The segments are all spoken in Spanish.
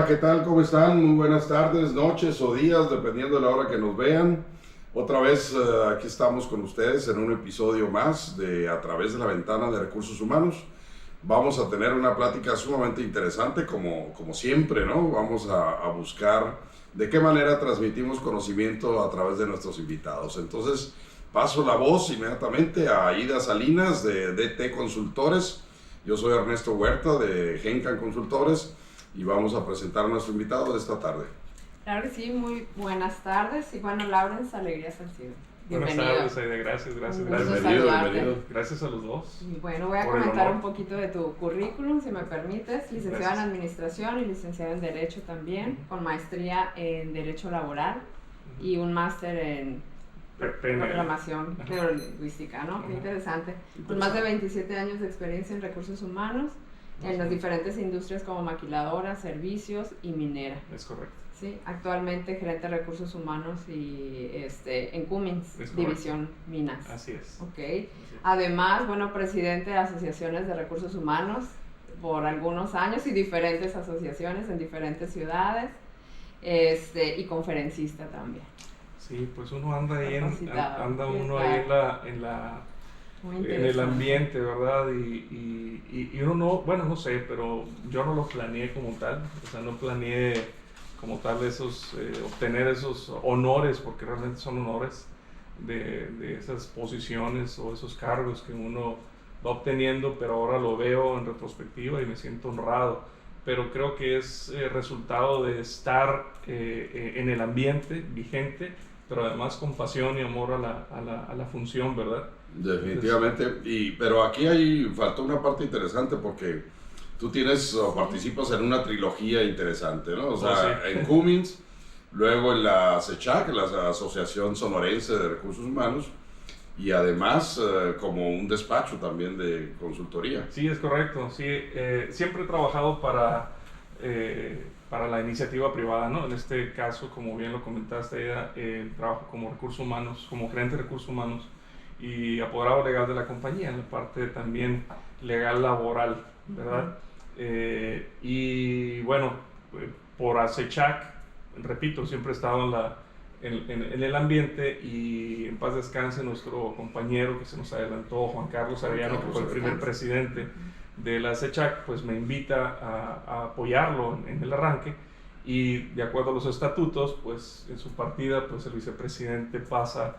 Hola, ¿qué tal? ¿Cómo están? Muy buenas tardes, noches o días, dependiendo de la hora que nos vean. Otra vez aquí estamos con ustedes en un episodio más de A través de la ventana de recursos humanos. Vamos a tener una plática sumamente interesante, como siempre, ¿no? Vamos a buscar de qué manera transmitimos conocimiento a través de nuestros invitados. Entonces, paso la voz inmediatamente a Aida Salinas de DT Consultores. Yo soy Ernesto Huerta de Gencan Consultores y vamos a presentar a nuestro invitado de esta tarde. Claro que sí, muy buenas tardes. Y bueno, Lawrence, Alegría Salcido. Bienvenido. Buenas tardes, Aida, gracias. Bienvenido. Gracias a los dos. Y bueno, voy a comentar un poquito de tu currículum, si me permites. Licenciado en Administración y licenciado en Derecho también, con maestría en Derecho Laboral y un máster en Programación Neurolingüística, ¿no? Qué interesante. Con más de 27 años de experiencia en recursos humanos, en las diferentes industrias como maquiladora, servicios y minera. Es correcto. Sí, actualmente gerente de recursos humanos y en Cummins, División Minas. Así es. Ok. Así es. Además, bueno, presidente de asociaciones de recursos humanos por algunos años y diferentes asociaciones en diferentes ciudades, y conferencista también. Sí, pues uno anda ahí en el ambiente, ¿verdad? Y uno no, bueno, no sé, pero yo no lo planeé como tal, o sea, no planeé como tal obtener esos honores, porque realmente son honores de esas posiciones o esos cargos que uno va obteniendo, pero ahora lo veo en retrospectiva y me siento honrado. Pero creo que es resultado de estar en el ambiente vigente, pero además con pasión y amor a la función, ¿verdad? Definitivamente, pero aquí faltó una parte interesante porque tú participas en una trilogía interesante, ¿no? O sea, sí. En Cummins, luego en la ASECHAC, la Asociación Sonorense de Recursos Humanos, y además como un despacho también de consultoría. Sí, es correcto, sí, siempre he trabajado para la iniciativa privada, ¿no? En este caso, como bien lo comentaste, trabajo como recursos humanos, como gerente de recursos humanos y apoderado legal de la compañía, en la parte también legal laboral, ¿verdad? Y bueno, por ASECHAC, repito, siempre he estado en el ambiente, y en paz descanse nuestro compañero que se nos adelantó, Juan Carlos Arellano, que fue el primer presidente de la ASECHAC, pues me invita a apoyarlo en el arranque, y de acuerdo a los estatutos, pues en su partida, pues el vicepresidente pasa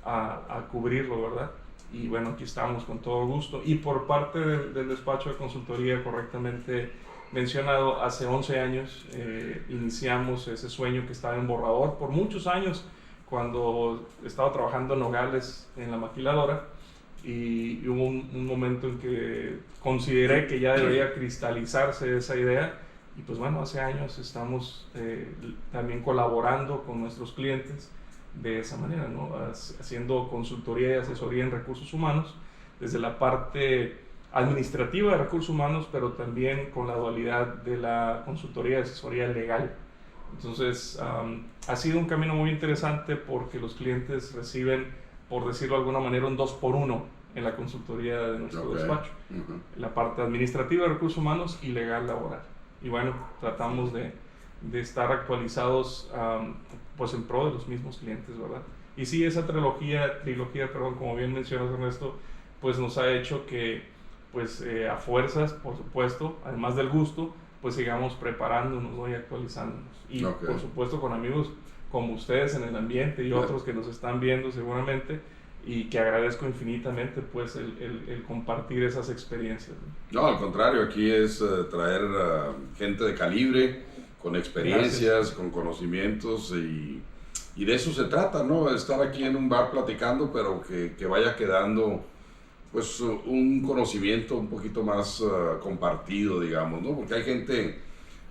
a cubrirlo, ¿verdad? Y bueno, aquí estamos con todo gusto. Y por parte del despacho de consultoría, correctamente mencionado, hace 11 años iniciamos ese sueño que estaba en borrador por muchos años, cuando estaba trabajando en Nogales en la maquiladora, y hubo un momento en que consideré que ya debería cristalizarse esa idea, y pues bueno, hace años estamos también colaborando con nuestros clientes de esa manera, ¿no? Haciendo consultoría y asesoría en recursos humanos, desde la parte administrativa de recursos humanos, pero también con la dualidad de la consultoría y asesoría legal. Entonces, ha sido un camino muy interesante, porque los clientes reciben, por decirlo de alguna manera, un 2x1 en la consultoría de nuestro despacho. La parte administrativa de recursos humanos y legal laboral. Y bueno, tratamos de estar actualizados pues en pro de los mismos clientes, ¿verdad? Y sí, esa trilogía, como bien mencionas, Ernesto, pues nos ha hecho que, pues a fuerzas, por supuesto, además del gusto, pues sigamos preparándonos, ¿no? Y actualizándonos. Y por supuesto con amigos como ustedes en el ambiente y otros que nos están viendo seguramente, y que agradezco infinitamente pues el compartir esas experiencias, ¿no? No, al contrario, aquí es traer gente de calibre, con experiencias, gracias, con conocimientos, y de eso se trata, ¿no? Estar aquí en un bar platicando, pero que vaya quedando pues un conocimiento un poquito más compartido, digamos, ¿no? Porque hay gente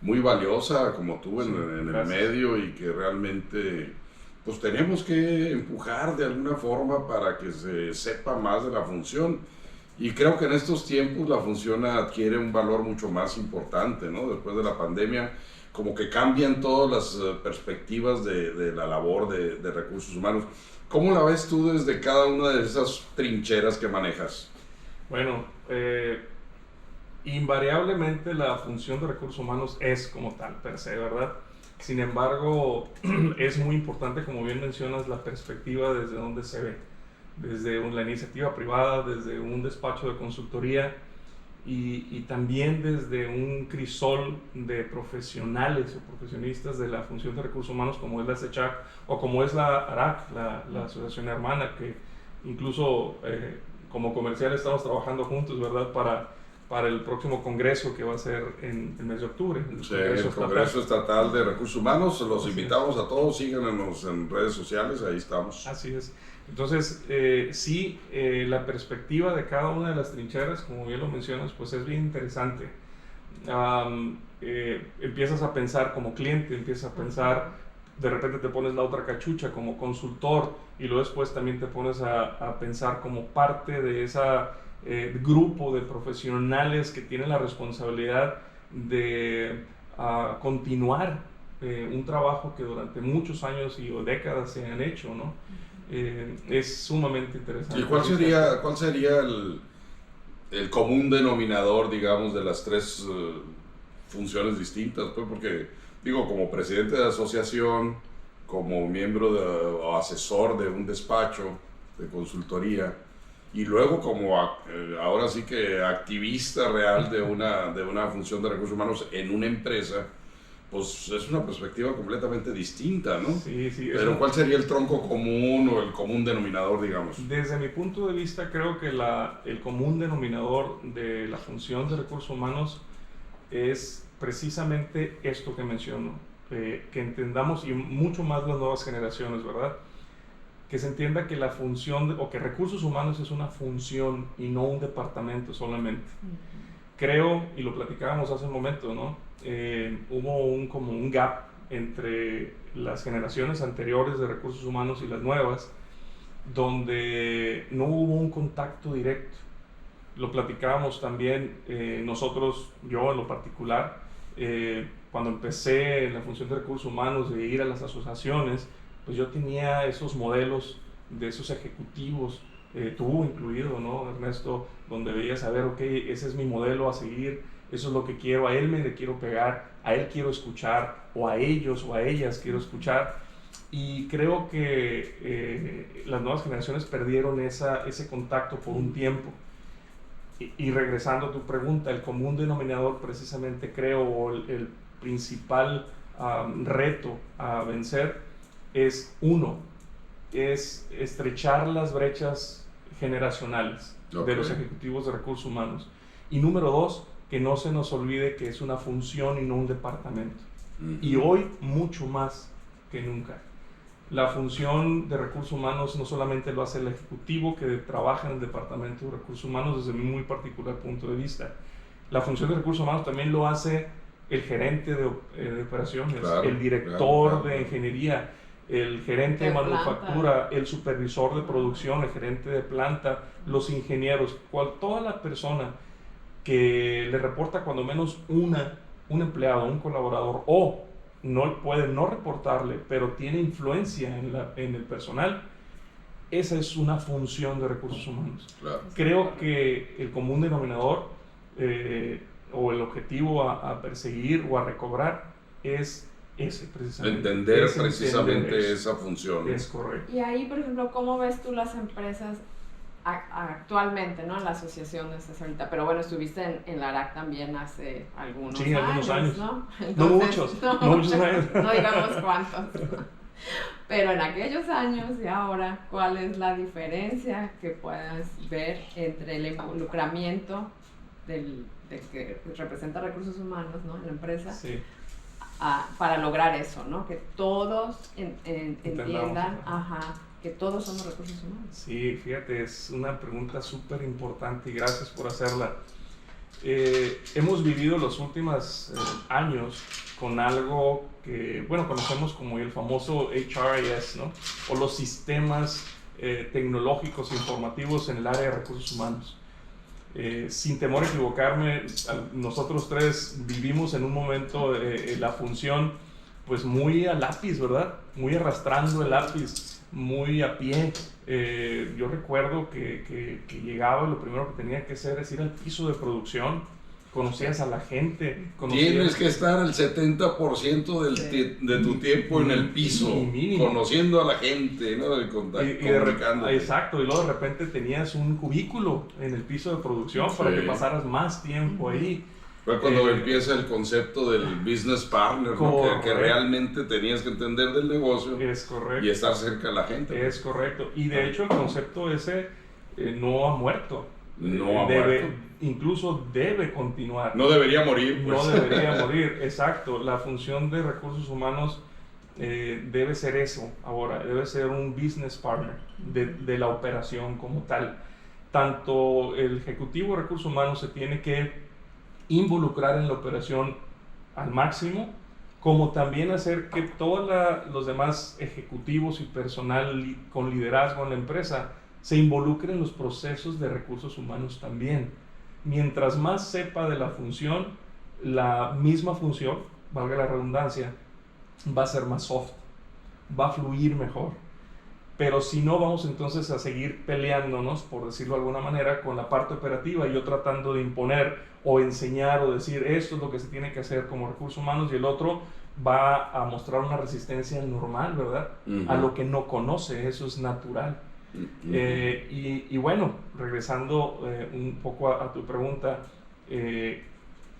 muy valiosa como tú en el medio, y que realmente pues tenemos que empujar de alguna forma para que se sepa más de la función. Y creo que en estos tiempos la función adquiere un valor mucho más importante, ¿no? Después de la pandemia, como que cambian todas las perspectivas de la labor de recursos humanos. ¿Cómo la ves tú desde cada una de esas trincheras que manejas? Bueno, Invariablemente la función de recursos humanos es como tal, per se, ¿verdad? Sin embargo, es muy importante, como bien mencionas, la perspectiva desde donde se ve. Desde la iniciativa privada, desde un despacho de consultoría y también desde un crisol de profesionales o profesionistas de la función de recursos humanos como es la CECHAC o como es la ARAC, la asociación hermana, que incluso como comercial estamos trabajando juntos, ¿verdad? Para el próximo congreso que va a ser en el mes de octubre. El Congreso Estatal de Recursos Humanos. Los invitamos a todos, síganos en redes sociales, ahí estamos. Así es. Entonces, sí, la perspectiva de cada una de las trincheras, como bien lo mencionas, pues es bien interesante. Empiezas a pensar como cliente, empiezas a pensar, de repente te pones la otra cachucha como consultor y luego después también te pones a pensar como parte de ese grupo de profesionales que tienen la responsabilidad de continuar un trabajo que durante muchos años o décadas se han hecho, ¿no? Es sumamente interesante. ¿Y cuál sería el común denominador, digamos, de las tres funciones distintas? Pues porque, digo, como presidente de asociación, como miembro o asesor de un despacho de consultoría, y luego como ahora sí que activista real de una función de recursos humanos en una empresa, pues es una perspectiva completamente distinta, ¿no? Sí, sí. Pero ¿cuál sería el tronco común o el común denominador, digamos? Desde mi punto de vista, creo que el común denominador de la función de recursos humanos es precisamente esto que menciono, que entendamos, y mucho más las nuevas generaciones, ¿verdad? Que se entienda que la función, o que recursos humanos es una función y no un departamento solamente. Creo, y lo platicábamos hace un momento, ¿no? Hubo como un gap entre las generaciones anteriores de recursos humanos y las nuevas, donde no hubo un contacto directo. Lo platicábamos también nosotros, yo en lo particular, cuando empecé en la función de recursos humanos, de ir a las asociaciones, pues yo tenía esos modelos de esos ejecutivos, tú incluido, ¿no, Ernesto? Donde veías, a ver, ok, ese es mi modelo a seguir, eso es lo que quiero, a él me le quiero pegar, a él quiero escuchar, o a ellos o a ellas quiero escuchar. Y creo que las nuevas generaciones perdieron ese contacto por un tiempo. Y regresando a tu pregunta, el común denominador precisamente creo, o el principal reto a vencer es estrechar las brechas generacionales de los ejecutivos de recursos humanos. Y número dos, que no se nos olvide que es una función y no un departamento. Y hoy mucho más que nunca. La función de recursos humanos no solamente lo hace el ejecutivo que trabaja en el departamento de recursos humanos desde mi muy particular punto de vista. La función de recursos humanos también lo hace el gerente de operaciones, el director de ingeniería, el gerente de manufactura, el supervisor de producción, el gerente de planta, los ingenieros, toda la persona que le reporta cuando menos un empleado, un colaborador, o puede no reportarle, pero tiene influencia en el personal, esa es una función de recursos humanos. Claro. Creo que el común denominador o el objetivo a perseguir o a recobrar es ese precisamente. Entender precisamente esa función. Es correcto. Y ahí, por ejemplo, ¿cómo ves tú las empresas actualmente, ¿no? En la asociación no estás ahorita, pero bueno, estuviste en la ARAC también hace algunos años, ¿no? Entonces, no muchos años. No digamos cuántos. Pero en aquellos años y ahora, ¿cuál es la diferencia que puedas ver entre el involucramiento de que representa recursos humanos, ¿no? En la empresa, sí, para lograr eso, ¿no? Que todos entiendan, que todos somos recursos humanos. Sí, fíjate, es una pregunta súper importante y gracias por hacerla. Hemos vivido los últimos años con algo que, bueno, conocemos como el famoso HRIS, ¿no? O los sistemas tecnológicos informativos en el área de recursos humanos. Sin temor a equivocarme, nosotros tres vivimos en un momento la función pues muy a lápiz, ¿verdad? Muy arrastrando el lápiz, muy a pie. Yo recuerdo que llegaba y lo primero que tenía que hacer es ir al piso de producción conocías a la gente. Tienes que estar el 70% de tu tiempo en el piso, mínimo, conociendo a la gente, ¿no? Exacto, y luego de repente tenías un cubículo en el piso de producción para que pasaras más tiempo ahí. Fue cuando empieza el concepto del business partner, ¿no? que realmente tenías que entender del negocio. Es correcto. Y estar cerca de la gente. Es correcto. Y de hecho el concepto ese no ha muerto. No ha muerto. Incluso debe continuar. No debería morir, pues. No debería morir, exacto. La función de recursos humanos debe ser eso ahora. Debe ser un business partner de la operación como tal. Tanto el ejecutivo de recursos humanos se tiene que involucrar en la operación al máximo, como también hacer que todos los demás ejecutivos y personal con liderazgo en la empresa se involucren en los procesos de recursos humanos también. Mientras más sepa de la función, la misma función, valga la redundancia, va a ser más soft, va a fluir mejor. Pero si no, vamos entonces a seguir peleándonos, por decirlo de alguna manera, con la parte operativa, y yo tratando de imponer o enseñar o decir esto es lo que se tiene que hacer como recursos humanos, y el otro va a mostrar una resistencia normal, ¿verdad? A lo que no conoce, eso es natural. Y bueno, regresando un poco a tu pregunta,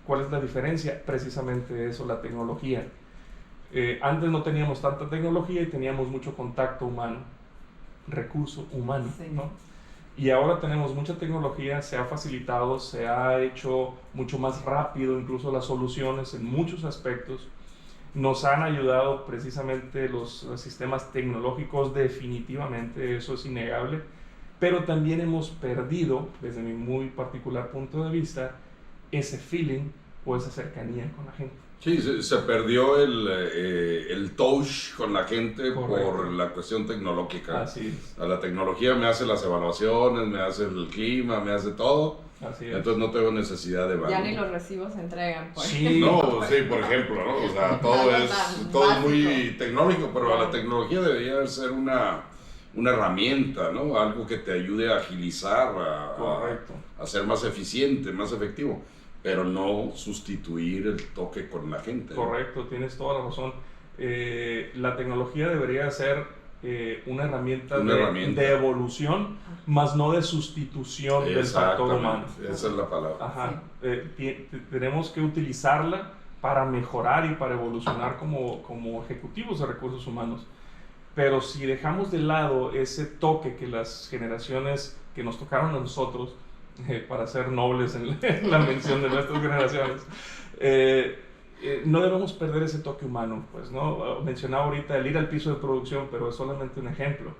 ¿cuál es la diferencia? Precisamente eso, la tecnología. Antes no teníamos tanta tecnología y teníamos mucho contacto humano, recurso humano, ¿no? Y ahora tenemos mucha tecnología, se ha facilitado, se ha hecho mucho más rápido, incluso las soluciones en muchos aspectos. Nos han ayudado precisamente los sistemas tecnológicos, definitivamente, eso es innegable, pero también hemos perdido, desde mi muy particular punto de vista, ese feeling o esa cercanía con la gente. Sí, se perdió el touch con la gente. Correcto. Por la cuestión tecnológica. Así es. La tecnología me hace las evaluaciones, me hace el clima, me hace todo. Así es. Entonces no tengo necesidad de ya ni los recibos se entregan, pues. Sí, no, sí, por ejemplo, ¿no? O sea, todo es muy tecnológico, pero la tecnología debería ser una herramienta, ¿no? Algo que te ayude a agilizar, a ser más eficiente, más efectivo, pero no sustituir el toque con la gente. Correcto, tienes toda la razón. La tecnología debería ser una herramienta de evolución, más no de sustitución del factor humano. Esa es la palabra. Ajá. Tenemos que utilizarla para mejorar y para evolucionar como ejecutivos de recursos humanos. Pero si dejamos de lado ese toque que las generaciones que nos tocaron a nosotros, para ser nobles en la mención de nuestras generaciones, no debemos perder ese toque humano, pues, ¿no? Mencionaba ahorita el ir al piso de producción, pero es solamente un ejemplo.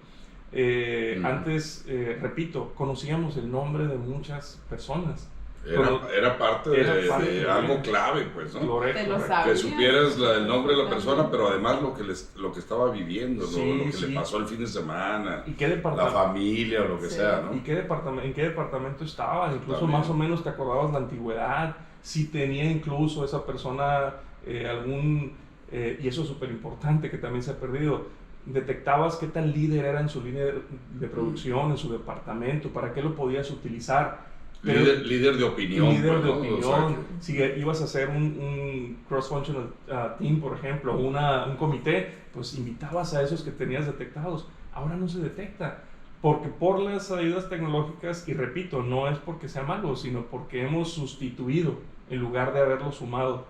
Antes, repito, conocíamos el nombre de muchas personas. Era parte de algo clave, pues, ¿no? Correcto. Que supieras el nombre de la persona, pero además lo que estaba viviendo, sí, lo que le pasó el fin de semana, ¿y qué la familia o lo que sea, ¿no? ¿Y en qué departamento estaba? Incluso también, más o menos te acordabas la antigüedad, si tenía incluso esa persona y eso es súper importante que también se ha perdido, detectabas qué tan líder era en su línea de producción, en su departamento, para qué lo podías utilizar. Líder de opinión. Líder de opinión. O sea, si ibas a hacer un cross-functional team, por ejemplo, un comité, pues invitabas a esos que tenías detectados. Ahora no se detecta, porque por las ayudas tecnológicas, y repito, no es porque sea malo, sino porque hemos sustituido en lugar de haberlo sumado.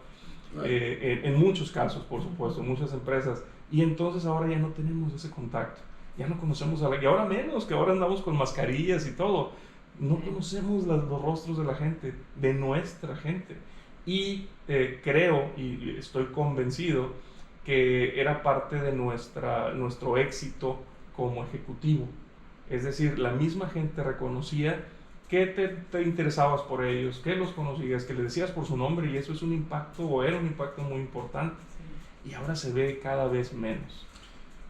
En muchos casos, por supuesto, en muchas empresas. Y entonces ahora ya no tenemos ese contacto. Ya no conocemos y ahora menos, que ahora andamos con mascarillas y todo. No conocemos los rostros de la gente, de nuestra gente. Y creo y estoy convencido que era parte de nuestro éxito como ejecutivo. Es decir, la misma gente reconocía que te interesabas por ellos, que los conocías, que les decías por su nombre, y eso es un impacto, o era un impacto muy importante. Y ahora se ve cada vez menos.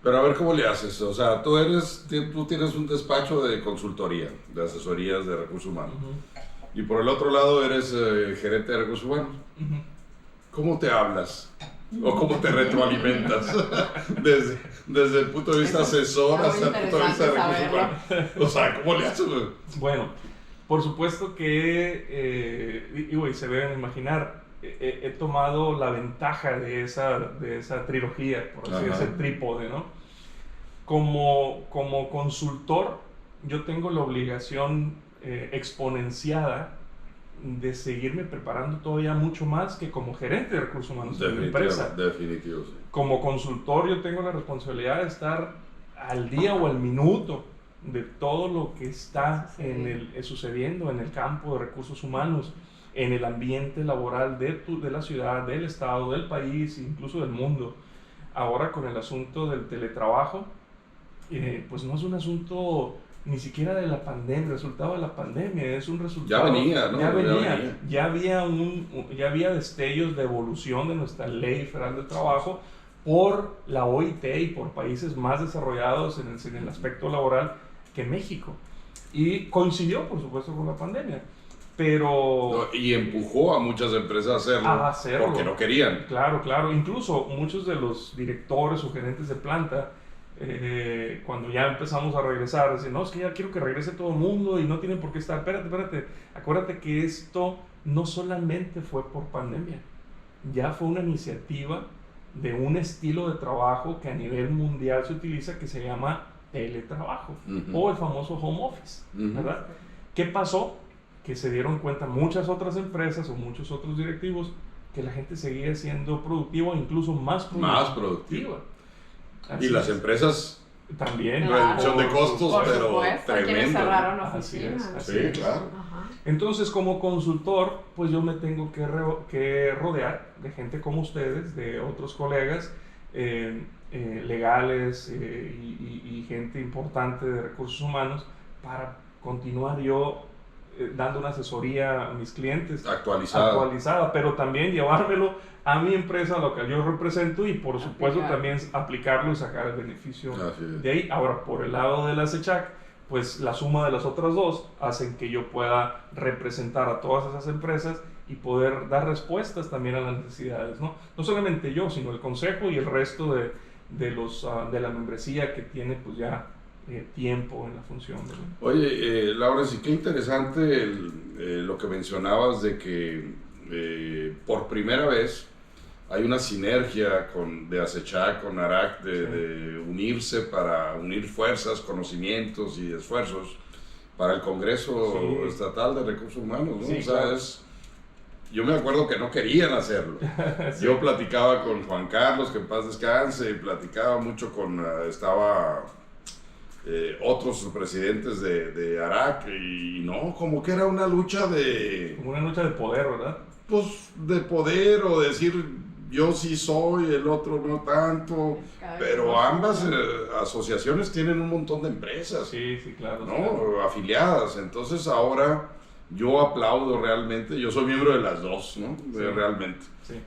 Pero a ver cómo le haces, o sea, tú tienes un despacho de consultoría, de asesorías de recursos humanos, y por el otro lado eres gerente de recursos humanos. ¿Cómo te hablas? ¿O cómo te retroalimentas? desde el punto de vista asesor hasta el punto de vista de recursos humanos. O sea, ¿cómo le haces? Bueno, Por supuesto que, y se deben imaginar, he tomado la ventaja de esa trilogía, por así decirlo, ese trípode, ¿no? Como consultor, yo tengo la obligación exponenciada de seguirme preparando todavía mucho más que como gerente de recursos humanos de la empresa. Definitivo, sí. Como consultor, yo tengo la responsabilidad de estar al día o al minuto de todo lo que está sucediendo en el campo de recursos humanos, en el ambiente laboral de la ciudad, del estado, del país, incluso del mundo. Ahora con el asunto del teletrabajo, pues no es un asunto ni siquiera de la pandemia, resultado de la pandemia, es un resultado... Ya venía, ¿no? Ya había destellos de evolución de nuestra Ley Federal del Trabajo por la OIT y por países más desarrollados en el aspecto laboral que México. Y coincidió, por supuesto, con la pandemia. Pero... y empujó a muchas empresas a hacerlo porque no querían. Claro, claro. Incluso muchos de los directores o gerentes de planta, cuando ya empezamos a regresar, decían, no, es que ya quiero que regrese todo el mundo y no tienen por qué estar. Espérate. Acuérdate que esto no solamente fue por pandemia. Ya fue una iniciativa de un estilo de trabajo que a nivel mundial se utiliza, que se llama teletrabajo, o el famoso home office, ¿verdad? ¿Qué pasó? Que se dieron cuenta muchas otras empresas o muchos otros directivos que la gente seguía siendo productiva, incluso más productiva. Y las empresas también. Reducción de costos, pero tremendo. Cerraron oficinas. Sí, claro. Entonces, como consultor, pues yo me tengo que rodear de gente como ustedes, de otros colegas legales y gente importante de recursos humanos para continuar yo dando una asesoría a mis clientes actualizada, pero también llevármelo a mi empresa, a lo que yo represento, y por supuesto también aplicarlo y sacar el beneficio de ahí. Ahora, por el lado de la SECHAC, pues la suma de las otras dos hacen que yo pueda representar a todas esas empresas y poder dar respuestas también a las necesidades, ¿no? No solamente yo, sino el consejo y el resto de la membresía que tiene pues ya tiempo en la función. Oye, Laura, sí, qué interesante lo que mencionabas de que por primera vez hay una sinergia de ASECHAC con ARAC de unirse para unir fuerzas, conocimientos y esfuerzos para el Congreso Estatal de Recursos Humanos, ¿no? O sea, yo me acuerdo que no querían hacerlo. Yo platicaba con Juan Carlos, que en paz descanse, y platicaba mucho estaba otros presidentes de ARAC, y no, como que era una lucha como una lucha de poder, ¿verdad? Pues de poder, o decir, yo sí soy, el otro no tanto, pero ambas asociaciones tienen un montón de empresas. Sí, claro. ¿No? Claro. Afiliadas. Entonces ahora yo aplaudo realmente, yo soy miembro de las dos, ¿no? Realmente. Sí.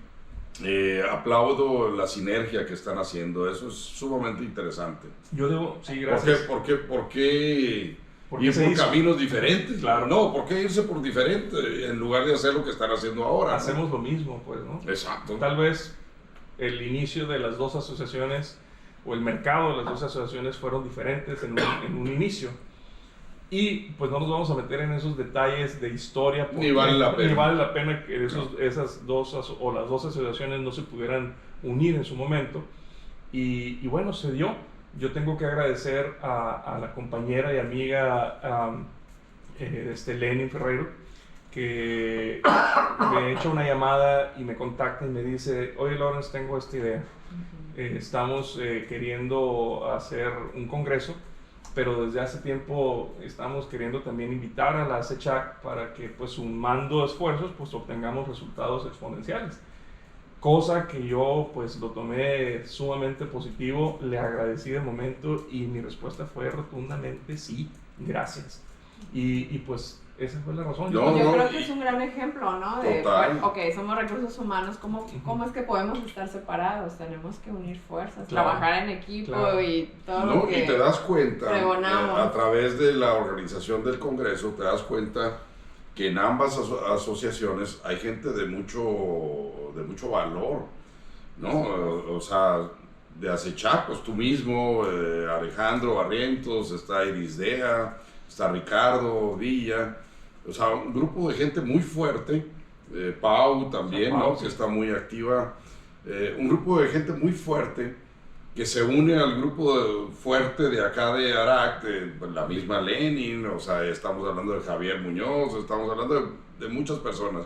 Aplaudo la sinergia que están haciendo, eso es sumamente interesante. Gracias. ¿Por qué ir por caminos diferentes? Claro. No, ¿por qué irse por diferente en lugar de hacer lo que están haciendo ahora? Hacemos lo mismo, pues, ¿no? Exacto. Tal vez el inicio de las dos asociaciones o el mercado de las dos asociaciones fueron diferentes en un inicio. Y pues no nos vamos a meter en esos detalles de historia. Ni vale la pena que esas dos o las dos asociaciones no se pudieran unir en su momento. Y bueno, se dio. Yo tengo que agradecer a la compañera y amiga Lenin Ferreiro, que me echa una llamada y me contacta y me dice, oye Lawrence, tengo esta idea. Estamos queriendo hacer un congreso, pero desde hace tiempo estamos queriendo también invitar a la SECHAC para que, pues, sumando esfuerzos, pues obtengamos resultados exponenciales. Cosa que yo pues lo tomé sumamente positivo, le agradecí de momento y mi respuesta fue rotundamente sí, gracias. Y pues esa fue la razón. Yo creo que es un gran ejemplo, ¿no? De, bueno, somos recursos humanos, ¿cómo es que podemos estar separados? Tenemos que unir fuerzas, trabajar en equipo y todo lo que y te das cuenta, pregonamos. A través de la organización del Congreso, te das cuenta que en ambas asociaciones hay gente de mucho valor, ¿no? O sea, de ASECHAC, pues tú mismo, Alejandro Barrientos, está Irisdea, está Ricardo Villa, O sea, un grupo de gente muy fuerte, Pau también, Pau, ¿no? sí. Que está muy activa. Un grupo de gente muy fuerte que se une al grupo fuerte de acá de Arac, de la misma Lenin, o sea, estamos hablando de Javier Muñoz, estamos hablando de muchas personas.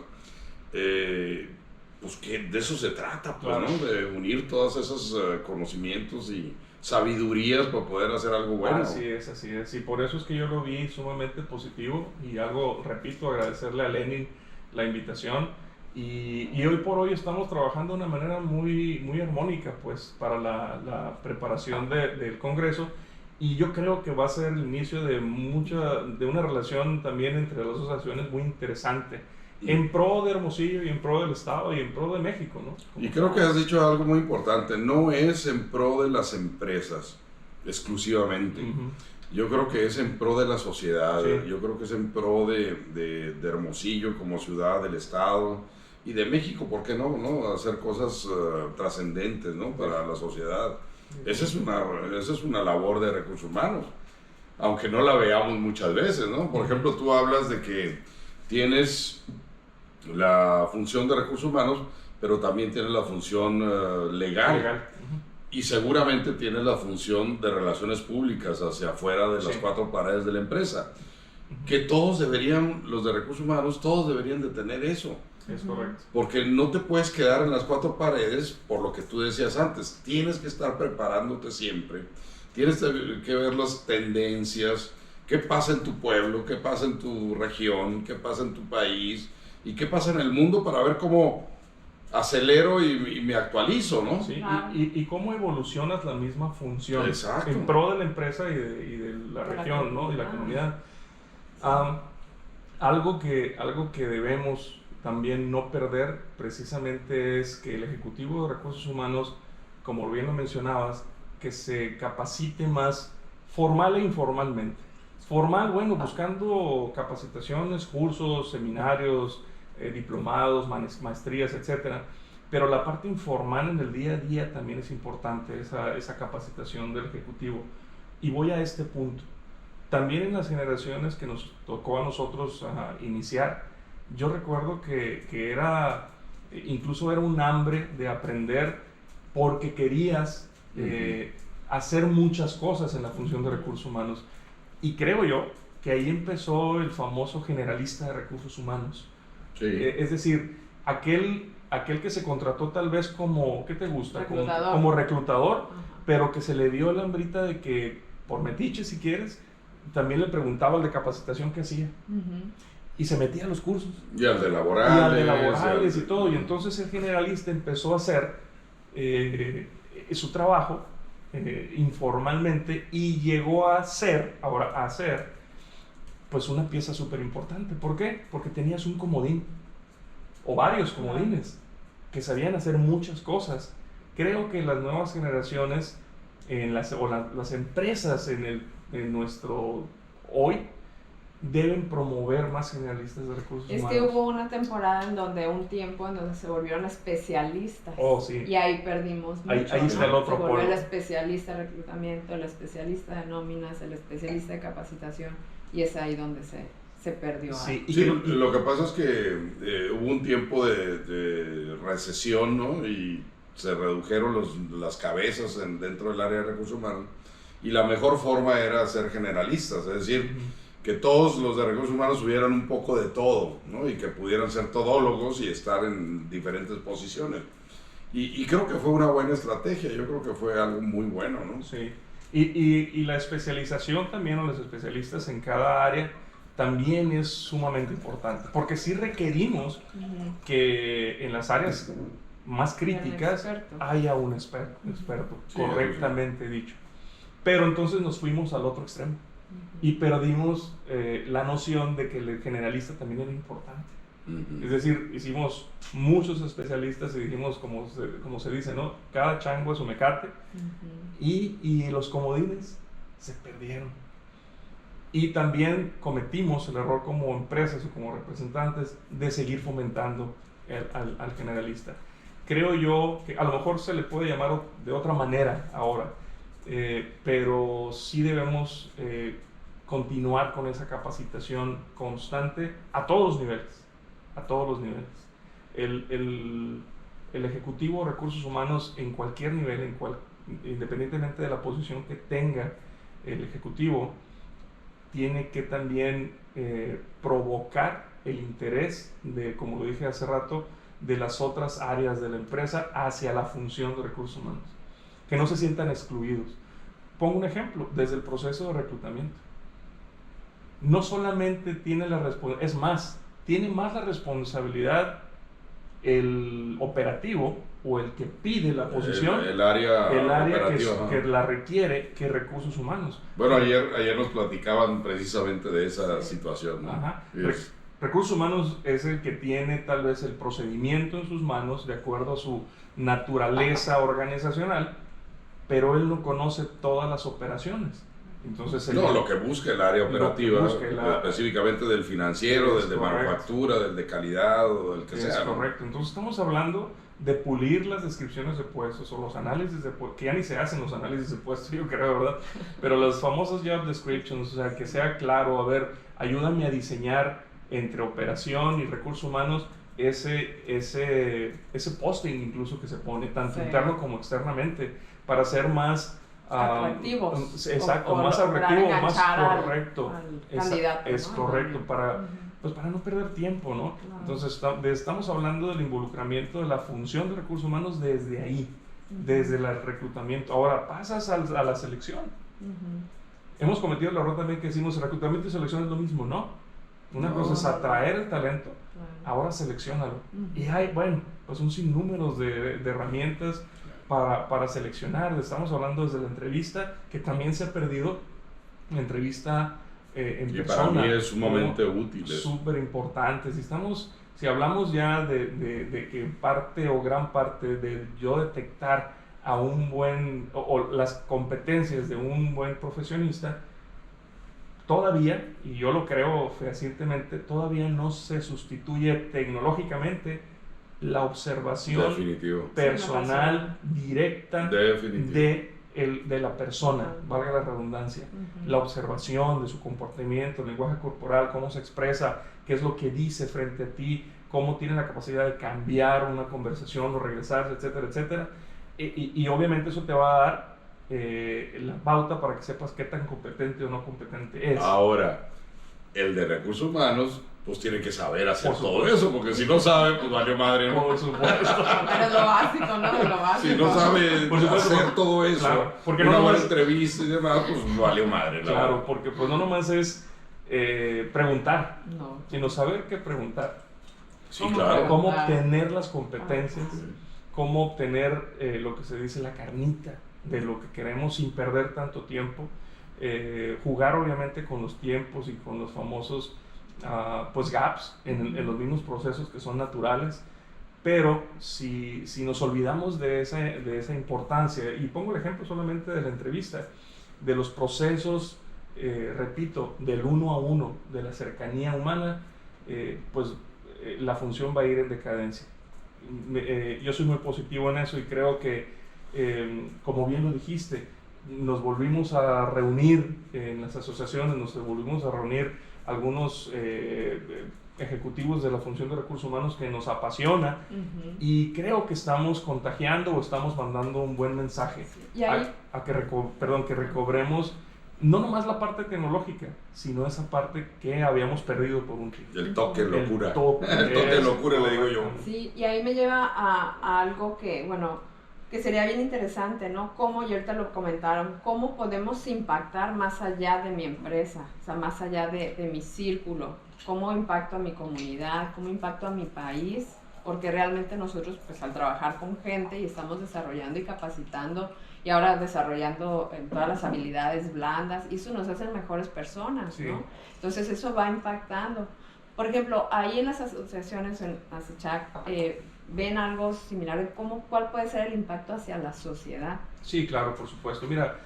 Pues que de eso se trata, pues, Claro. ¿no? De unir todos esos conocimientos y sabidurías para poder hacer algo bueno. Así es. Y por eso es que yo lo vi sumamente positivo y algo, repito, agradecerle a Lenin la invitación. Y hoy por hoy estamos trabajando de una manera muy, muy armónica, pues, para la preparación del Congreso. Y yo creo que va a ser el inicio de una relación también entre las dos asociaciones muy interesante, en pro de Hermosillo y en pro del Estado y en pro de México, ¿no? Y creo que has dicho algo muy importante, no es en pro de las empresas exclusivamente. Yo creo que es en pro de la sociedad, Sí. yo creo que es en pro de Hermosillo como ciudad, del Estado y de México, ¿por qué no? ¿No? Hacer cosas trascendentes, ¿no? Para la sociedad. Esa es una labor de recursos humanos, aunque no la veamos muchas veces, ¿no? Por ejemplo, tú hablas de que tienes la función de recursos humanos, pero también tienes la función legal. Y seguramente tienes la función de relaciones públicas hacia afuera de las cuatro paredes de la empresa. Que todos deberían, los de recursos humanos, todos deberían de tener eso. Es correcto. Porque no te puedes quedar en las cuatro paredes por lo que tú decías antes. Tienes que estar preparándote siempre. Tienes que ver las tendencias, qué pasa en tu pueblo, qué pasa en tu región, qué pasa en tu país y qué pasa en el mundo para ver cómo acelero y me actualizo, ¿no? Sí, Claro. y cómo evolucionas la misma función. Exacto. En pro de la empresa y de la De la región, ¿no? Y la comunidad. comunidad. Algo que debemos también no perder precisamente es que el Ejecutivo de Recursos Humanos, como bien lo mencionabas, que se capacite más formal e informalmente. Formal, bueno, buscando capacitaciones, cursos, seminarios, diplomados, maestrías, etcétera. Pero la parte informal en el día a día también es importante, esa capacitación del Ejecutivo. Y voy a este punto. También en las generaciones que nos tocó a nosotros iniciar, yo recuerdo que incluso era un hambre de aprender porque querías hacer muchas cosas en la función de recursos humanos. Y creo yo que ahí empezó el famoso generalista de recursos humanos. Sí. Es decir, aquel que se contrató tal vez como, ¿qué te gusta? Reclutador. Como reclutador, Ajá. pero que se le dio la hambrita de que, por metiche si quieres, también le preguntaba al de capacitación qué hacía. Y se metía a los cursos. Y al de Y laborales. al de laborales y todo. Y entonces el generalista empezó a hacer su trabajo informalmente y llegó a ser, pues una pieza súper importante. ¿Por qué? Porque tenías un comodín o varios comodines que sabían hacer muchas cosas. Creo que las nuevas generaciones las empresas en nuestro hoy deben promover más generalistas de recursos Es humanos. que hubo una temporada en donde se volvieron especialistas. Oh, sí. Y ahí perdimos mucho. Ahí está el otro Se volvió polo. el especialista de reclutamiento, el especialista de nóminas, el especialista de capacitación. Y es ahí donde se perdió. Sí, Sí, lo que pasa es que hubo un tiempo de recesión, ¿no? Y se redujeron las cabezas dentro del área de recursos humanos. Y la mejor forma era ser generalistas, es decir, que todos los de recursos humanos tuvieran un poco de todo, ¿no? Y que pudieran ser todólogos y estar en diferentes posiciones. Y creo que fue una buena estrategia, yo creo que fue algo muy bueno, ¿no? Sí. Y la especialización también, o los especialistas en cada área, también es sumamente importante, porque sí requerimos que en las áreas más críticas haya un experto, Sí, correctamente dicho. Pero entonces nos fuimos al otro extremo y perdimos la noción de que el generalista también era importante. Es decir, hicimos muchos especialistas y dijimos, como se dice, ¿no? Cada chango es su mecate. Y los comodines se perdieron. Y también cometimos el error como empresas o como representantes de seguir fomentando al generalista. Creo yo que a lo mejor se le puede llamar de otra manera ahora, pero sí debemos continuar con esa capacitación constante a todos los niveles, a todos los niveles. El ejecutivo de recursos humanos en cualquier nivel, independientemente de la posición que tenga el ejecutivo, tiene que también provocar el interés de, como lo dije hace rato, de las otras áreas de la empresa hacia la función de recursos humanos, que no se sientan excluidos. Pongo un ejemplo, desde el proceso de reclutamiento. No solamente tiene la responsabilidad, es más, tiene más la responsabilidad el operativo o el que pide la posición, el área operativa, que la requiere, que recursos humanos. Bueno, ayer nos platicaban precisamente de esa situación, ¿no? Ajá. Recursos humanos es el que tiene tal vez el procedimiento en sus manos de acuerdo a su naturaleza organizacional, pero él no conoce todas las operaciones. Entonces, lo que busca el área operativa, específicamente del financiero, del de manufactura, del de calidad o del que sea. Es correcto. Entonces estamos hablando de pulir las descripciones de puestos o los análisis de puestos, que ya ni se hacen los análisis de puestos, yo creo, ¿verdad? Pero los famosos job descriptions, o sea, que sea claro, a ver, ayúdame a diseñar entre operación y recursos humanos ese posting incluso que se pone, tanto interno como externamente, para ser más atractivos. Exacto, más atractivo, más correcto. Al candidato, es correcto, para no perder tiempo, ¿no? Claro. Entonces, estamos hablando del involucramiento de la función de recursos humanos desde ahí, desde el reclutamiento. Ahora, pasas a la selección. Hemos cometido el error también que decimos, reclutamiento y selección es lo mismo, ¿no? Una cosa es atraer el talento, ahora selecciónalo. Y hay, pues un sinnúmero de herramientas para seleccionar. Estamos hablando desde la entrevista, que también se ha perdido, la entrevista en persona. Para mí es sumamente útil. Súper importante. Si hablamos ya de que parte o gran parte de yo detectar a un buen, o las competencias de un buen profesionista, todavía, y yo lo creo fehacientemente, todavía no se sustituye tecnológicamente la observación personal directa de la persona, valga la redundancia. La observación de su comportamiento, el lenguaje corporal, cómo se expresa, qué es lo que dice frente a ti, cómo tiene la capacidad de cambiar una conversación o regresarse, etcétera, etcétera. Y obviamente eso te va a dar la pauta para que sepas qué tan competente o no competente es. Ahora, el de recursos humanos, pues tiene que saber hacer todo eso, porque si no sabe, pues valió madre, ¿no? Por supuesto. Pero es lo básico, ¿no? Lo básico. Si no sabe hacer todo eso, claro, porque una buena entrevista y demás, pues valió madre. Claro, porque pues no nomás es preguntar, no, sino saber qué preguntar. Sí, claro. Cómo obtener las competencias, cómo obtener lo que se dice la carnita de lo que queremos sin perder tanto tiempo, jugar obviamente con los tiempos y con los famosos pues gaps en los mismos procesos que son naturales, pero si nos olvidamos de esa importancia, y pongo el ejemplo solamente de la entrevista, de los procesos, repito, del uno a uno, de la cercanía humana, pues la función va a ir en decadencia. Yo soy muy positivo en eso y creo que como bien lo dijiste, nos volvimos a reunir en las asociaciones, nos volvimos a reunir algunos ejecutivos de la función de recursos humanos que nos apasiona, y creo que estamos contagiando o estamos mandando un buen mensaje que recobremos no nomás la parte tecnológica, sino esa parte que habíamos perdido por un tiempo. El toque locura. El toque locura, le digo yo. Sí, y ahí me lleva a algo que sería bien interesante, ¿no? Como y ahorita lo comentaron, cómo podemos impactar más allá de mi empresa, o sea, más allá de mi círculo, cómo impacto a mi comunidad, cómo impacto a mi país, porque realmente nosotros, pues al trabajar con gente y estamos desarrollando y capacitando y ahora desarrollando todas las habilidades blandas, y eso nos hace mejores personas, ¿no? Entonces eso va impactando. Por ejemplo, ahí en las asociaciones, en ASECHAC, ¿ven algo similar de cuál puede ser el impacto hacia la sociedad? Sí, claro, por supuesto. Mira,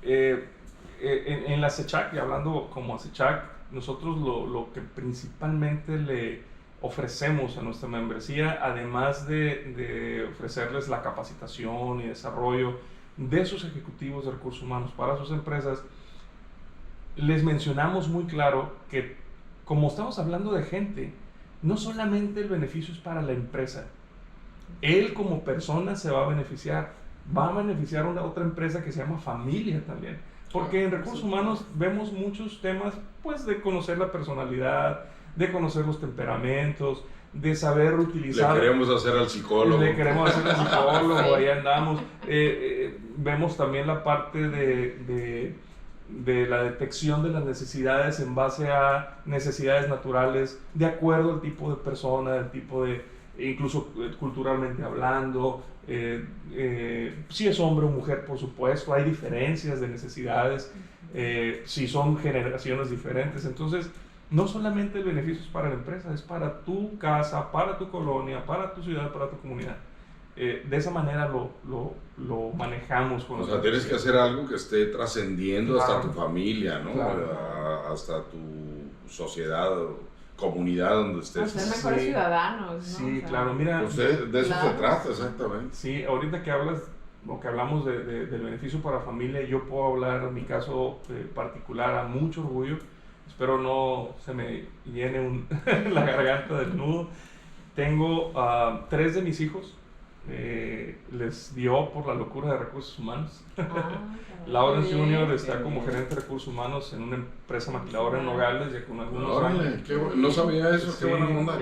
en la ASECHAC, y hablando como ASECHAC, nosotros lo que principalmente le ofrecemos a nuestra membresía, además de ofrecerles la capacitación y desarrollo de sus ejecutivos de recursos humanos para sus empresas, les mencionamos muy claro que como estamos hablando de gente, no solamente el beneficio es para la empresa. Él como persona se va a beneficiar a una otra empresa que se llama familia también. Porque en recursos humanos vemos muchos temas, pues, de conocer la personalidad, de conocer los temperamentos, de saber utilizar... Le queremos hacer al psicólogo. Sí. Ahí andamos. Vemos también la parte de la detección de las necesidades en base a necesidades naturales, de acuerdo al tipo de persona, del tipo de... incluso culturalmente hablando, si es hombre o mujer, por supuesto, hay diferencias de necesidades, si son generaciones diferentes. Entonces, no solamente el beneficio es para la empresa, es para tu casa, para tu colonia, para tu ciudad, para tu comunidad. De esa manera lo manejamos. O sea, tienes que hacer algo que esté trascendiendo, claro, hasta tu familia, ¿no? Claro. Hasta tu sociedad, comunidad donde estés. Ser mejores ciudadanos, ¿no? Sí, o sea, claro, mira. Pues de eso se trata, exactamente. Sí, ahorita que hablas, o que hablamos del beneficio para la familia, yo puedo hablar en mi caso particular a mucho orgullo. Espero no se me llene la garganta del nudo. Tengo 3 de mis hijos. Les dio por la locura de recursos humanos. Lawrence Jr. está como gerente de recursos humanos en una empresa maquiladora en Nogales, ya con algunos años. No sabía eso, sí, qué buena onda.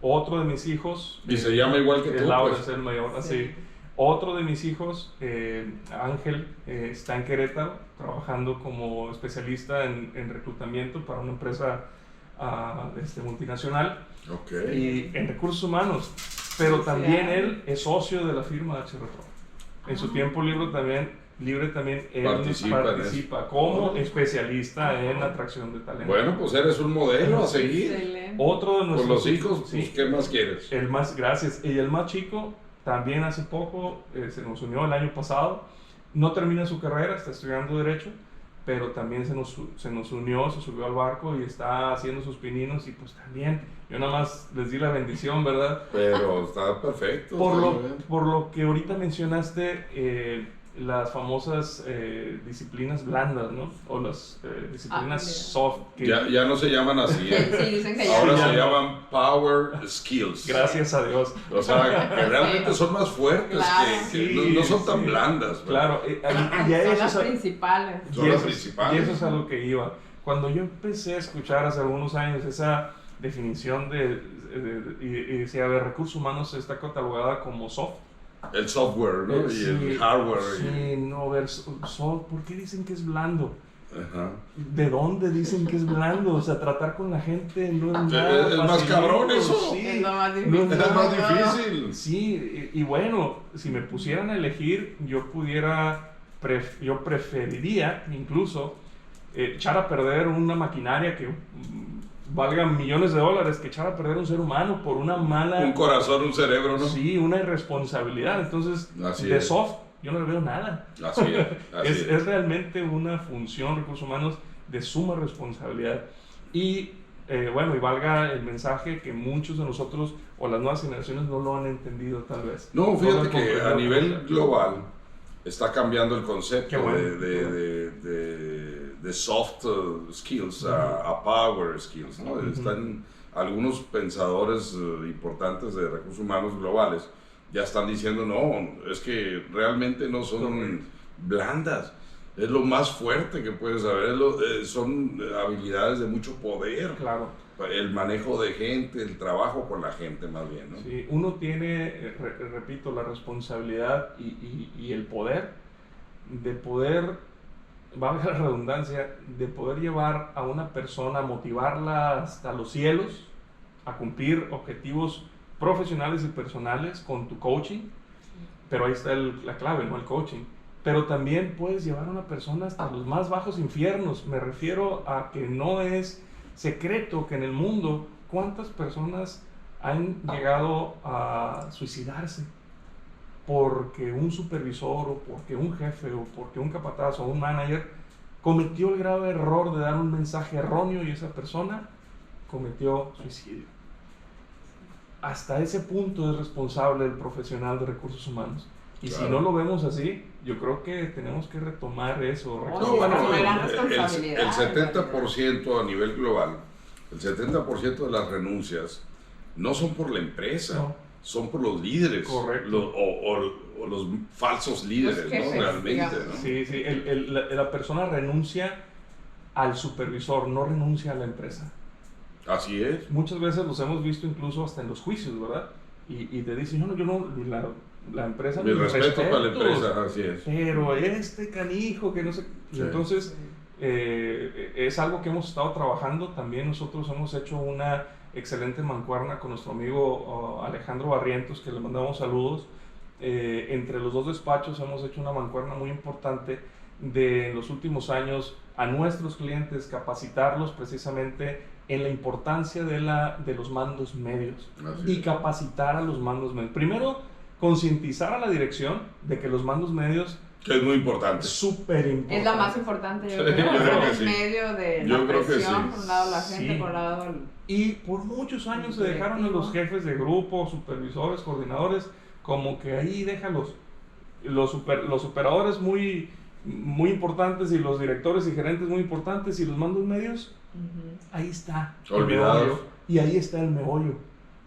Otro de mis hijos, y se llama igual que tú, Lawrence, pues. el mayor, así. Otro de mis hijos, Ángel, está en Querétaro trabajando como especialista en reclutamiento para una empresa multinacional. Y en recursos humanos. Pero también él es socio de la firma HR Pro. En su tiempo libre también él participa como especialista en atracción de talento. Bueno, pues eres un modelo a seguir. Excelente. Otro de nuestros con los hijos, pues, sí, ¿qué más quieres? Gracias. Y el más chico también hace poco se nos unió el año pasado. No termina su carrera, está estudiando Derecho, pero también se nos unió, se subió al barco y está haciendo sus pininos. Y pues también, yo nada más les di la bendición, ¿verdad? Pero está perfecto. Por lo que ahorita mencionaste, las famosas disciplinas blandas, ¿no? O las disciplinas soft. Que ya no se llaman así. Sí, dicen que ahora ya se llaman Power Skills. Gracias a Dios. O sea, que realmente son más fuertes, claro, que no son tan blandas. Claro, son las principales. Son las principales. Y eso es a lo que iba. Cuando yo empecé a escuchar hace algunos años esa definición y decía, a ver, recursos humanos está catalogada como soft. El software, ¿no? Sí, y el hardware. Sí, no, ver, soft, ¿por qué dicen que es blando? Ajá. ¿De dónde dicen que es blando? O sea, tratar con la gente no es nada es más cabrón eso. Sí, es lo más difícil. No es más difícil. Sí, y bueno, si me pusieran a elegir, yo preferiría incluso echar a perder una maquinaria que valga millones de dólares, que echar a perder un ser humano por una mala... Un corazón, un cerebro, ¿no? Sí, una irresponsabilidad. Entonces, soft, yo no le veo nada. Así es. Es realmente una función, recursos humanos, de suma responsabilidad. Y bueno, y valga el mensaje que muchos de nosotros o las nuevas generaciones no lo han entendido tal vez. No, fíjate que a nivel global está cambiando el concepto bueno. de soft skills a power skills, ¿no? Están algunos pensadores importantes de recursos humanos globales ya están diciendo, no, es que realmente no son blandas, es lo más fuerte que puedes saber, son habilidades de mucho poder. Claro. El manejo de gente, el trabajo con la gente más bien, ¿no? Sí, uno tiene, repito, la responsabilidad y el poder de poder, valga la redundancia, de poder llevar a una persona, motivarla hasta los cielos, a cumplir objetivos profesionales y personales con tu coaching, pero ahí está la clave, ¿no? El coaching. Pero también puedes llevar a una persona hasta los más bajos infiernos. Me refiero a que no es secreto que en el mundo cuántas personas han llegado a suicidarse porque un supervisor o porque un jefe o porque un capataz o un manager cometió el grave error de dar un mensaje erróneo y esa persona cometió suicidio. Hasta ese punto es responsable el profesional de recursos humanos. Y Claro. si no lo vemos así, yo creo que tenemos que retomar eso. No, No, sí, bueno, es una gran el responsabilidad. 70% a nivel global, el 70% de las renuncias no son por la empresa, No. son por los líderes. Correcto. O los falsos líderes, Los jefes, ¿no? Realmente, digamos. ¿no? Sí, sí, la persona renuncia al supervisor, no renuncia a la empresa. Así es. Muchas veces los hemos visto incluso hasta en los juicios, ¿verdad? Y te dicen, no, yo no, la empresa... Mi mis respeto para la respetos, empresa, así es. pero este canijo que no sé... Y Sí. entonces es algo que hemos estado trabajando. También nosotros hemos hecho una excelente mancuerna con nuestro amigo Alejandro Barrientos, que le mandamos saludos. Entre los dos despachos hemos hecho una mancuerna muy importante de en los últimos años a nuestros clientes capacitarlos precisamente en la importancia de los mandos medios Así y es. capacitar a los mandos medios. Primero, concientizar a la dirección de que los mandos medios Que es muy es importante. súper importante. Es la más importante, yo Sí, creo. yo creo que En sí. medio de Yo la creo que presión, sí. por un lado la gente, Sí. por un lado el... Y por muchos años se dejaron a los jefes de grupo, supervisores, coordinadores, como que ahí déjalos. Los operadores muy importantes y los directores y gerentes muy importantes y los mandos medios, ahí está. el Olvidados. meollo. Y ahí está el meollo.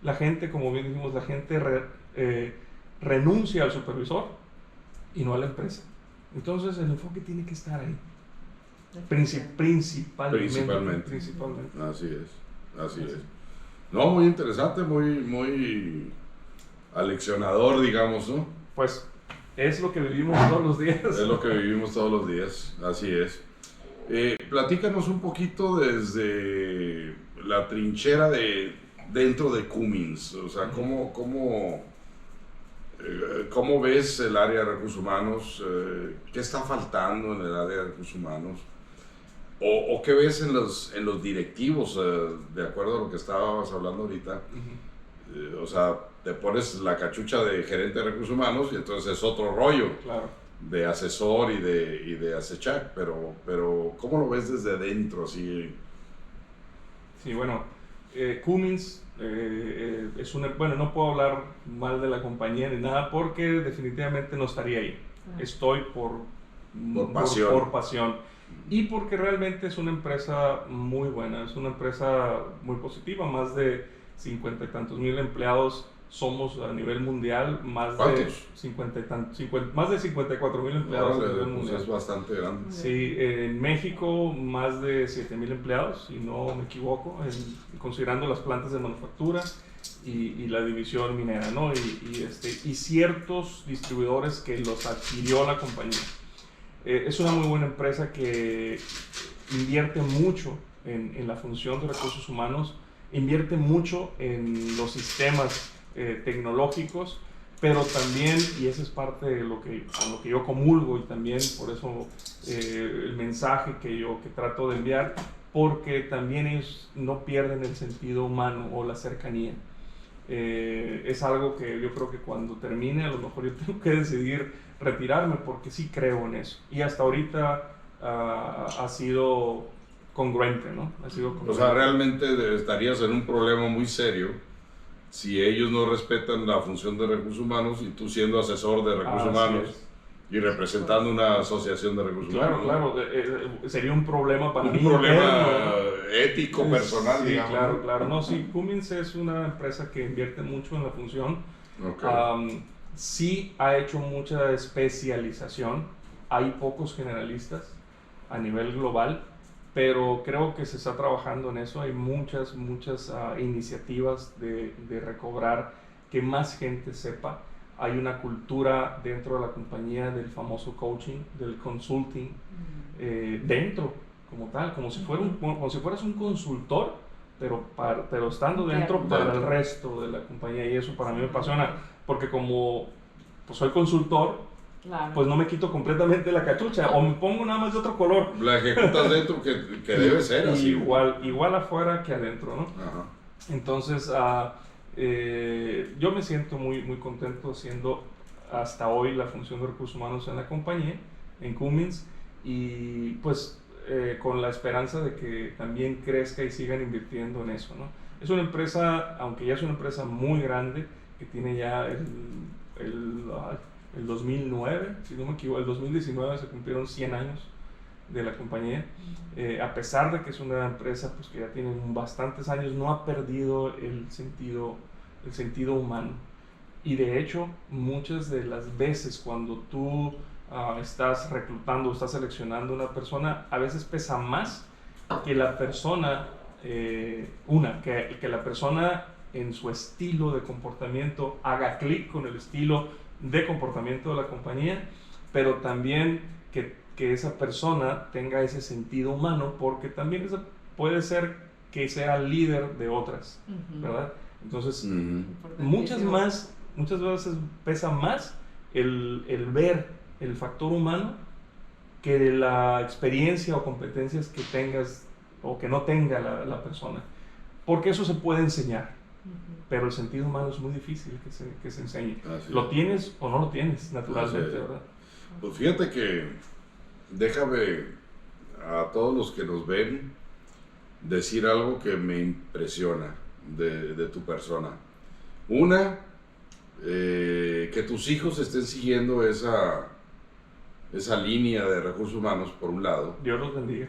La gente, como bien dijimos, la gente renuncia al supervisor y no a la empresa. Entonces el enfoque tiene que estar ahí. Principalmente. Así es, así es. No, muy interesante, muy aleccionador, digamos, ¿no? Pues es lo que vivimos todos los días. Es lo que vivimos todos los días, así es. Platícanos un poquito desde la trinchera dentro de Cummins, o sea, ¿cómo ves el área de recursos humanos? ¿Qué está faltando en el área de recursos humanos? ¿O qué ves en los directivos, de acuerdo a lo que estabas hablando ahorita? O sea, te pones la cachucha de gerente de recursos humanos y entonces es otro rollo. Claro. De asesor y de acechar, pero ¿cómo lo ves desde dentro? Así? Sí, bueno, Cummins es una... Bueno, no puedo hablar mal de la compañía ni nada porque definitivamente no estaría ahí. Estoy por pasión. Por pasión. Y porque realmente es una empresa muy buena, es una empresa muy positiva, más de 50 y tantos mil empleados somos a nivel mundial, más de 54,000 empleados a nivel Pues mundial. es bastante grande. Sí, en México más de 7,000 empleados, si no me equivoco, considerando las plantas de manufactura y la división minera, ¿no? Y ciertos distribuidores que los adquirió la compañía. Es una muy buena empresa que invierte mucho en la función de recursos humanos, invierte mucho en los sistemas tecnológicos, pero también, y esa es parte de con lo que yo comulgo y también por eso el mensaje que trato de enviar, porque también ellos no pierden el sentido humano o la cercanía. Es algo que yo creo que cuando termine a lo mejor yo tengo que decidir retirarme porque sí creo en eso. Y hasta ahorita ha sido congruente, ¿no? Ha sido congruente. O sea, realmente estarías en un problema muy serio si ellos no respetan la función de recursos humanos y tú siendo asesor de recursos humanos y representando una asociación de recursos humanos. Claro, sería un problema para mí. Un problema interno, ético, personal, sí, digamos. claro. No, sí, Cummins es una empresa que invierte mucho en la función. Okay. Sí ha hecho mucha especialización. Hay pocos generalistas a nivel global, pero creo que se está trabajando en eso. Hay muchas iniciativas de recobrar que más gente sepa. Hay una cultura dentro de la compañía del famoso coaching, del consulting, dentro como tal, como si fueras un consultor, pero estando dentro para el resto de la compañía, y eso para mí me apasiona, porque como pues soy consultor, claro, pues no me quito completamente la cachucha, o me pongo nada más de otro color. La ejecutas dentro que debe ser así. Igual afuera que adentro, ¿no? Ajá. Entonces, yo me siento muy contento haciendo hasta hoy la función de recursos humanos en la compañía, en Cummins, y pues con la esperanza de que también crezca y sigan invirtiendo en eso, ¿no? Es una empresa, aunque ya es una empresa muy grande, que tiene ya el 2009, si no me equivoco, el 2019 se cumplieron 100 años de la compañía. A pesar de que es una empresa pues, que ya tiene bastantes años, no ha perdido el sentido humano. Y de hecho, muchas de las veces cuando tú estás reclutando, estás seleccionando una persona, a veces pesa más que la persona, que la persona en su estilo de comportamiento haga clic con el estilo de comportamiento de la compañía, pero también que esa persona tenga ese sentido humano, porque también puede ser que sea líder de otras, ¿verdad? Entonces, muchas veces pesa más el ver el factor humano que de la experiencia o competencias que tengas o que no tenga la persona, porque eso se puede enseñar, pero el sentido humano es muy difícil que se enseñe. ¿Lo tienes o no lo tienes naturalmente, verdad? Pues fíjate que déjame a todos los que nos ven decir algo que me impresiona de tu persona. Una, que tus hijos estén siguiendo esa línea de recursos humanos, por un lado. Dios los bendiga.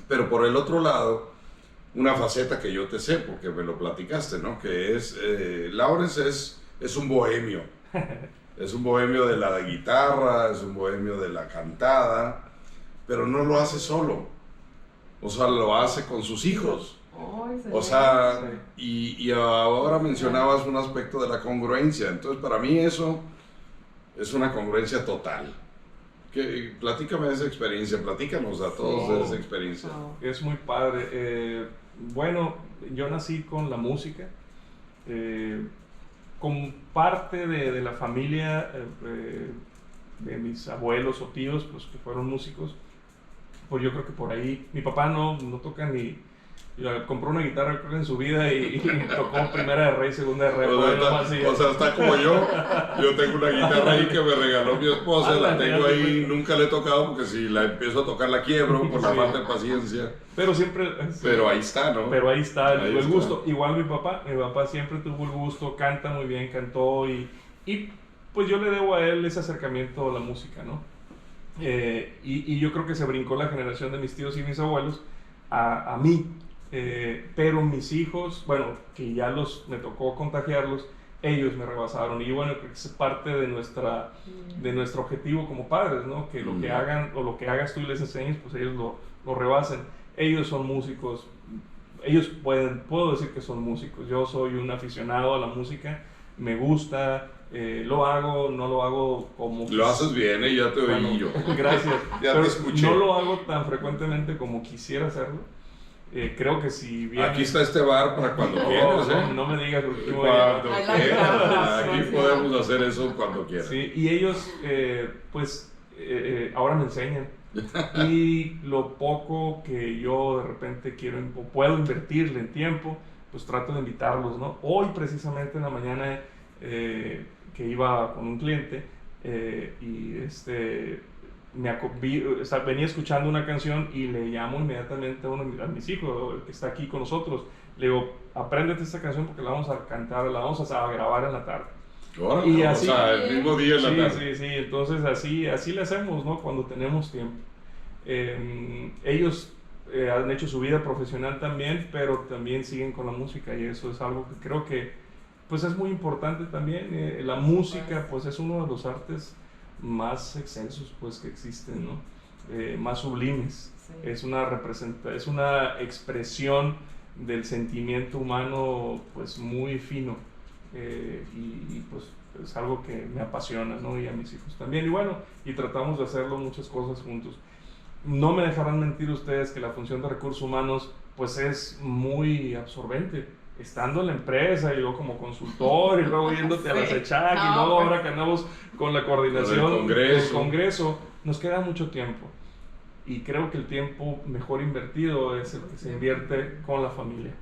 Pero por el otro lado, una faceta que yo te sé, porque me lo platicaste, ¿no? Que es, Lawrence es un bohemio. Es un bohemio de la guitarra, es un bohemio de la cantada, pero no lo hace solo. O sea, lo hace con sus hijos. O sea, y ahora mencionabas un aspecto de la congruencia. Entonces, para mí eso es una congruencia total. Platícame de esa experiencia, platícanos a todos de esa experiencia. Es muy padre. Bueno, yo nací con la música. Con parte de la familia de mis abuelos o tíos, pues que fueron músicos, pues yo creo que por ahí, mi papá no toca ni, compró una guitarra creo que en su vida y tocó primera de Rey, segunda de Rey. O sea, está como yo tengo una guitarra ahí que me regaló mi esposa, la tengo ahí, nunca le he tocado porque si la empiezo a tocar la quiebro por la falta de paciencia. Pero siempre... Pero ahí está, ¿no? Pero ahí está el gusto. Igual mi papá siempre tuvo el gusto, canta muy bien, cantó y pues yo le debo a él ese acercamiento a la música, ¿no? Y yo creo que se brincó la generación de mis tíos y mis abuelos a mí. Pero mis hijos, bueno, que ya me tocó contagiarlos, ellos me rebasaron. Y bueno, creo que es parte de nuestro objetivo como padres, ¿no? Que lo que hagan o lo que hagas tú y les enseñes, pues ellos lo rebasen. Ellos son músicos, ellos puedo decir que son músicos. Yo soy un aficionado a la música, me gusta, lo hago, no lo hago como... Lo haces bien, ya te oí yo. Gracias. Ya te escuché. No lo hago tan frecuentemente como quisiera hacerlo. Creo que si bien... Aquí está este bar para cuando quieras, no me digas porque cuando quieras. Aquí podemos hacer eso cuando quieras. Sí, y ellos, ahora me enseñan. Y lo poco que yo de repente puedo invertirle en tiempo, pues trato de invitarlos, ¿no? Hoy precisamente en la mañana que iba con un cliente venía escuchando una canción y le llamo inmediatamente a mis hijos, el que está aquí con nosotros, le digo, apréndete esta canción porque la vamos a cantar, la vamos a grabar en la tarde. Órale, y así, o sea, el mismo día en la tarde. Sí, entonces así le hacemos, ¿no? Cuando tenemos tiempo. Ellos han hecho su vida profesional también, pero también siguen con la música y eso es algo que creo que pues es muy importante también. La música pues es uno de los artes más excelsos pues que existen, ¿no? Más sublimes. Sí. Es una expresión del sentimiento humano pues muy fino. Y pues es algo que me apasiona, ¿no? Y a mis hijos también. Y bueno, y tratamos de hacerlo muchas cosas juntos. No me dejarán mentir ustedes que la función de recursos humanos pues es muy absorbente. Estando en la empresa y luego como consultor y luego yéndote a la CECHAC y luego ahora que andamos con la coordinación del Congreso, nos queda mucho tiempo. Y creo que el tiempo mejor invertido es el que se invierte con la familia.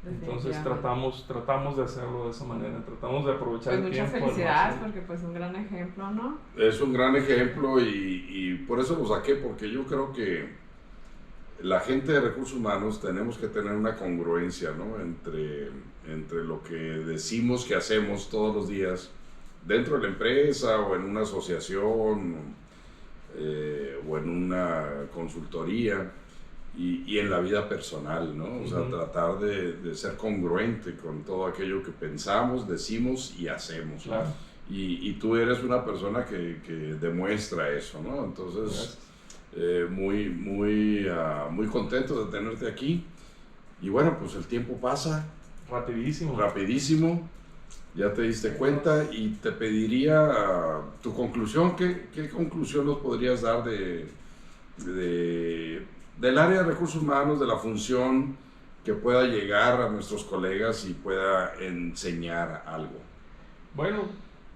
Entonces tratamos de hacerlo de esa manera, tratamos de aprovechar el tiempo. Muchas felicidades porque pues un gran ejemplo, ¿no? Es un gran ejemplo y por eso lo saqué, porque yo creo que la gente de recursos humanos tenemos que tener una congruencia, ¿no? entre lo que decimos que hacemos todos los días dentro de la empresa o en una asociación o en una consultoría y en la vida personal, ¿no? O sea, tratar de ser congruente con todo aquello que pensamos, decimos y hacemos. Claro. Y tú eres una persona que demuestra eso, ¿no? Entonces, muy contento de tenerte aquí. Y bueno, pues el tiempo pasa. Rapidísimo. Ya te diste cuenta y te pediría tu conclusión. ¿Qué conclusión nos podrías dar del área de recursos humanos, de la función que pueda llegar a nuestros colegas y pueda enseñar algo? Bueno,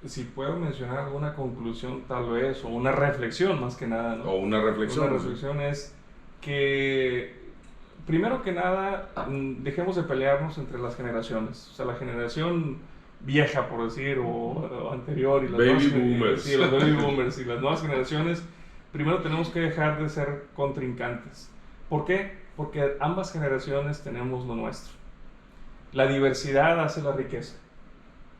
si puedo mencionar alguna conclusión tal vez, o una reflexión más que nada, ¿no? O una reflexión. Una reflexión es que, primero que nada, dejemos de pelearnos entre las generaciones. O sea, la generación vieja, por decir, o anterior, y las baby boomers. Sí, los baby boomers y las nuevas generaciones, primero tenemos que dejar de ser contrincantes. ¿Por qué? Porque ambas generaciones tenemos lo nuestro. La diversidad hace la riqueza.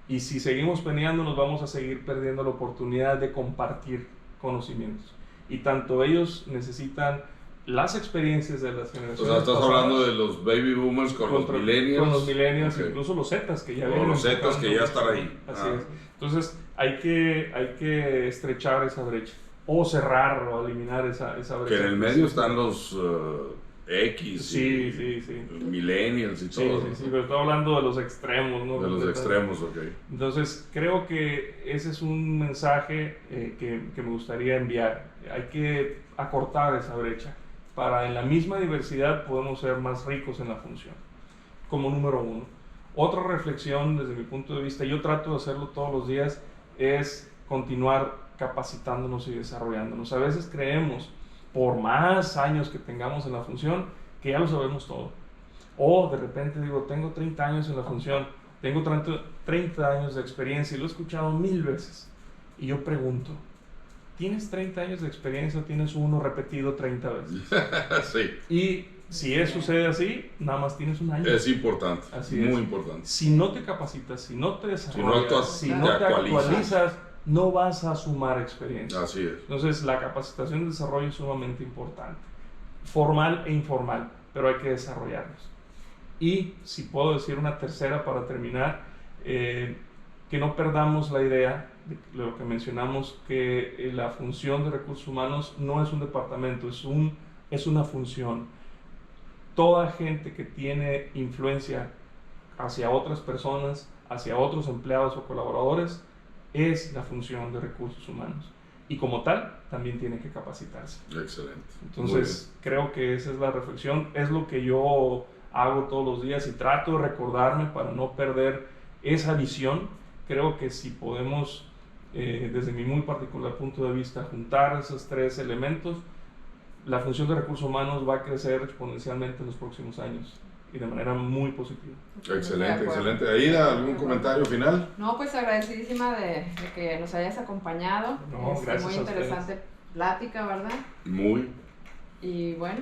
Y si seguimos peleándonos, vamos a seguir perdiendo la oportunidad de compartir conocimientos. Y tanto ellos necesitan las experiencias de las generaciones. O sea, estás pasadas, hablando de los baby boomers con los millennials. Con los millennials, okay. Incluso los Zetas que ya vienen. O los Zetas que ya están ahí. Así es. Entonces, hay que estrechar esa brecha. O cerrar o eliminar esa brecha. Que en el medio están los X, sí. millennials y todo. Sí, pero estoy hablando de los extremos, ¿no? De los extremos, ok. Entonces, creo que ese es un mensaje que me gustaría enviar. Hay que acortar esa brecha para en la misma diversidad podemos ser más ricos en la función, como número uno. Otra reflexión desde mi punto de vista, yo trato de hacerlo todos los días, es continuar capacitándonos y desarrollándonos. A veces creemos, por más años que tengamos en la función, que ya lo sabemos todo. O de repente digo, tengo 30 años en la función, tengo 30 años de experiencia y lo he escuchado 1000 veces. Y yo pregunto, ¿tienes 30 años de experiencia o tienes uno repetido 30 veces? Sí. Y si eso sucede así, nada más tienes un año. Es importante, así muy es. importante. Si no te capacitas, si no te desarrollas, si no te actualizas, no vas a sumar experiencia. Así es. Entonces, la capacitación y desarrollo es sumamente importante. Formal e informal, pero hay que desarrollarlos. Y, si puedo decir una tercera para terminar, que no perdamos la idea de lo que mencionamos, que la función de recursos humanos no es un departamento, es una función. Toda gente que tiene influencia hacia otras personas, hacia otros empleados o colaboradores, es la función de recursos humanos. Y como tal, también tiene que capacitarse. Excelente. Entonces, creo que esa es la reflexión. Es lo que yo hago todos los días y trato de recordarme para no perder esa visión. Creo que si podemos, desde mi muy particular punto de vista, juntar esos tres elementos, la función de recursos humanos va a crecer exponencialmente en los próximos años y de manera muy positiva. Excelente, excelente. Aida, ¿algún comentario final? No, pues agradecidísima de que nos hayas acompañado. No, gracias muy interesante plática, ¿verdad? Muy. Y bueno,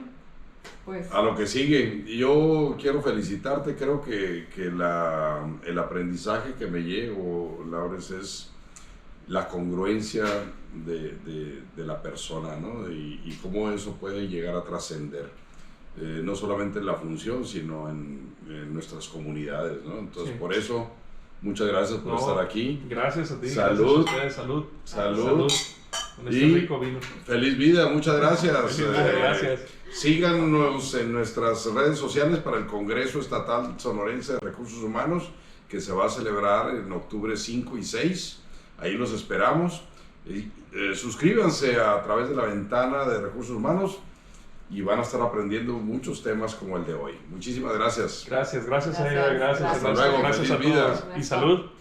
pues... A lo que sigue, yo quiero felicitarte, creo que el aprendizaje que me llevo, Laurens, es la congruencia de la persona, ¿no? Y cómo eso puede llegar a trascender. No solamente en la función, sino en nuestras comunidades, ¿no? Entonces, sí. Por eso, muchas gracias por estar aquí. Gracias a ti. Salud. Gracias a ustedes. Salud. Con este rico vino. Feliz vida, muchas gracias. Gracias. Síganos en nuestras redes sociales para el Congreso Estatal Sonorense de Recursos Humanos, que se va a celebrar en octubre 5 y 6. Ahí los esperamos. Suscríbanse a través de la ventana de Recursos Humanos y van a estar aprendiendo muchos temas como el de hoy. Muchísimas gracias. Gracias a ella, gracias. Hasta luego, gracias feliz a todos. vida. Y salud.